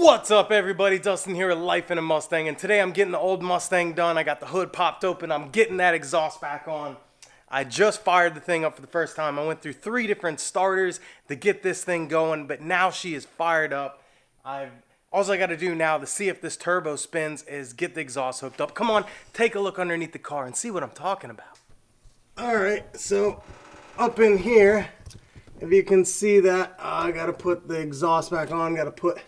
What's up, everybody? Dustin here with Life in a Mustang, and today I'm getting the old Mustang done. I got the hood popped open. I'm getting that exhaust back on. I just fired the thing up for the first time. I went through 3 different starters to get this thing going, but now she is fired up. All I got to do now to see if this turbo spins is get the exhaust hooked up. Come on, take a look underneath the car and see what I'm talking about. Alright, so up in here, if you can see that, I got to put the exhaust back on. Got to put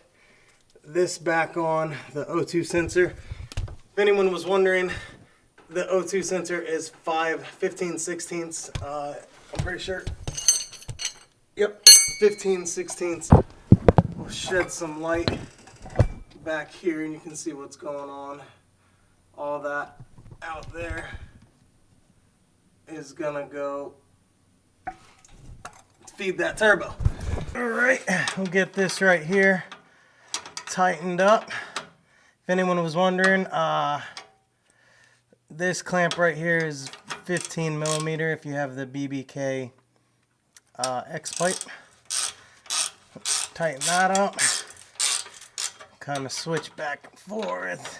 this back on, the O2 sensor. If anyone was wondering, the O2 sensor is 15/16. I'm pretty sure. Yep, 15/16. We'll shed some light back here and you can see what's going on. All that out there is gonna go feed that turbo. Alright, we'll get this right here tightened up. If anyone was wondering, this clamp right here is 15 millimeter if you have the BBK X pipe. Tighten that up. Kind of switch back and forth.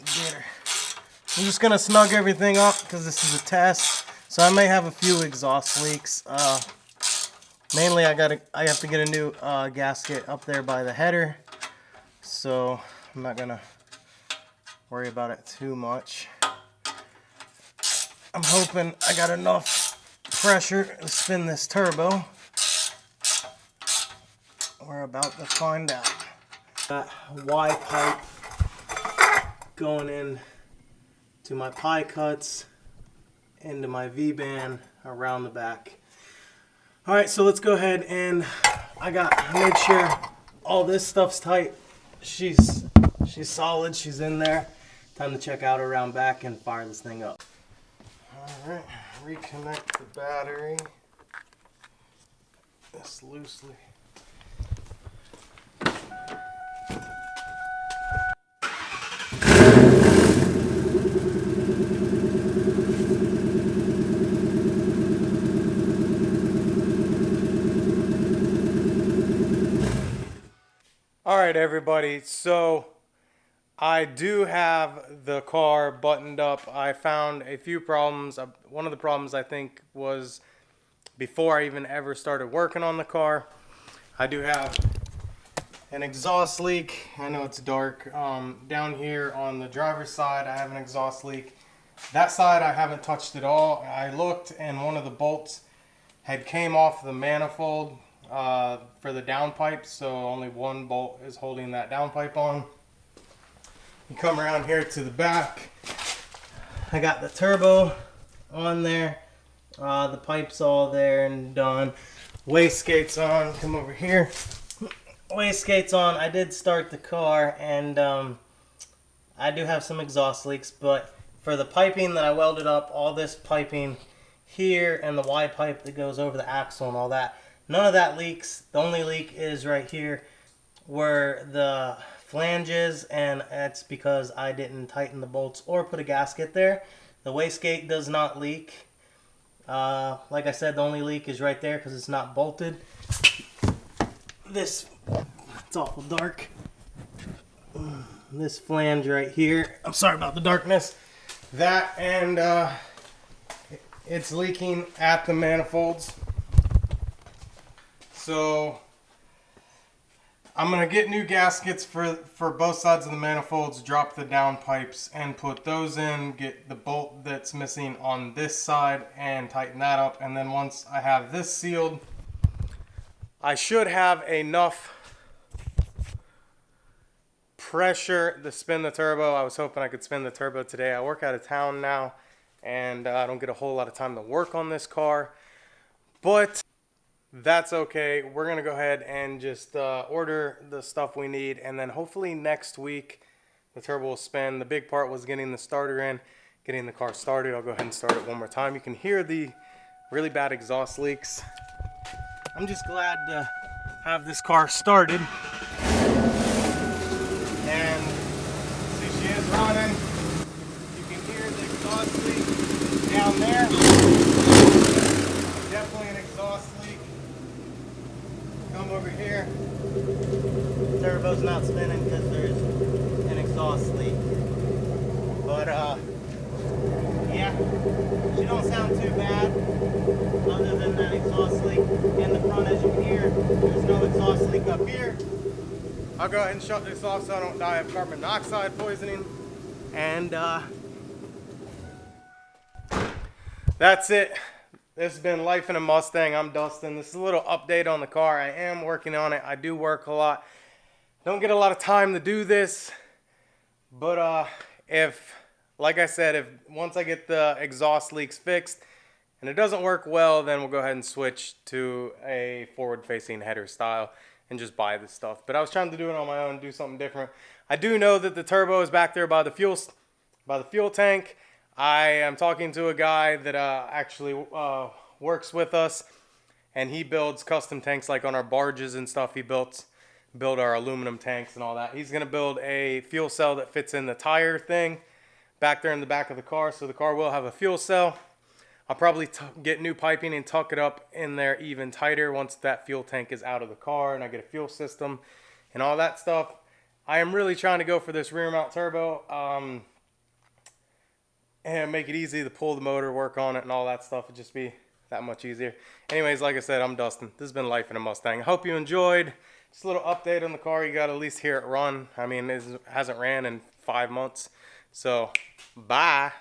Get her. I'm just gonna snug everything up because this is a test. So I may have a few exhaust leaks. Mainly I have to get a new gasket up there by the header. So I'm not gonna worry about it too much. I'm hoping I got enough pressure to spin this turbo. We're about to find out. That Y pipe going in to my pie cuts, into my V-band around the back. Alright, so let's go ahead and I made sure all this stuff's tight. She's solid, she's in there. Time to check out around back and fire this thing up. Alright, reconnect the battery. This loosely. Alright everybody, so I do have the car buttoned up. I found a few problems. One of the problems I think was before I even ever started working on the car. I do have an exhaust leak. I know it's dark. Down here on the driver's side I have an exhaust leak. That side I haven't touched at all. I looked and one of the bolts had came off the manifold for the downpipe, so only one bolt is holding that downpipe on. You come around here to the back. I got the turbo on there. The pipe's all there and done. Wastegate's on. Come over here. Wastegate's on. I did start the car and I do have some exhaust leaks, but for the piping that I welded up, all this piping here and the Y pipe that goes over the axle and all that, none of that leaks. The only leak is right here where the flange is, and that's because I didn't tighten the bolts or put a gasket there. The wastegate does not leak. Like I said, the only leak is right there because it's not bolted. It's awful dark. This flange right here, I'm sorry about the darkness. That and it's leaking at the manifolds. So I'm going to get new gaskets for both sides of the manifolds, drop the down pipes and put those in, get the bolt that's missing on this side and tighten that up. And then once I have this sealed, I should have enough pressure to spin the turbo. I was hoping I could spin the turbo today. I work out of town now and I don't get a whole lot of time to work on this car. But that's okay. We're going to go ahead and just order the stuff we need, and then hopefully next week the turbo will spin. The big part was getting the starter in, getting the car started. I'll go ahead and start it one more time. You can hear the really bad exhaust leaks. I'm just glad to have this car started. And see, she is running. You can hear the exhaust leak down there. Definitely an exhaust leak. Come over here. Turbo turbo's not spinning because there's an exhaust leak. But yeah, she don't sound too bad other than that exhaust leak in the front. As you can hear, there's no exhaust leak up here. I'll go ahead and shut this off so I don't die of carbon monoxide poisoning. And that's it. This has been Life in a Mustang. I'm Dustin. This is a little update on the car. I am working on it. I do work a lot. Don't get a lot of time to do this. But like I said, if once I get the exhaust leaks fixed and it doesn't work well, then we'll go ahead and switch to a forward-facing header style and just buy this stuff. But I was trying to do it on my own, do something different. I do know that the turbo is back there by the fuel tank. I am talking to a guy that actually works with us, and he builds custom tanks like on our barges and stuff. He built our aluminum tanks and all that. He's going to build a fuel cell that fits in the tire thing back there in the back of the car, so the car will have a fuel cell. I'll probably get new piping and tuck it up in there even tighter once that fuel tank is out of the car and I get a fuel system and all that stuff. I am really trying to go for this rear mount turbo and make it easy to pull the motor, work on it and all that stuff. It'd just be that much easier. Anyways, like I said, I'm Dustin. This has been Life in a Mustang. I hope you enjoyed. Just a little update on the car. You got to at least hear it run. I mean, it hasn't ran in 5 months. So, bye.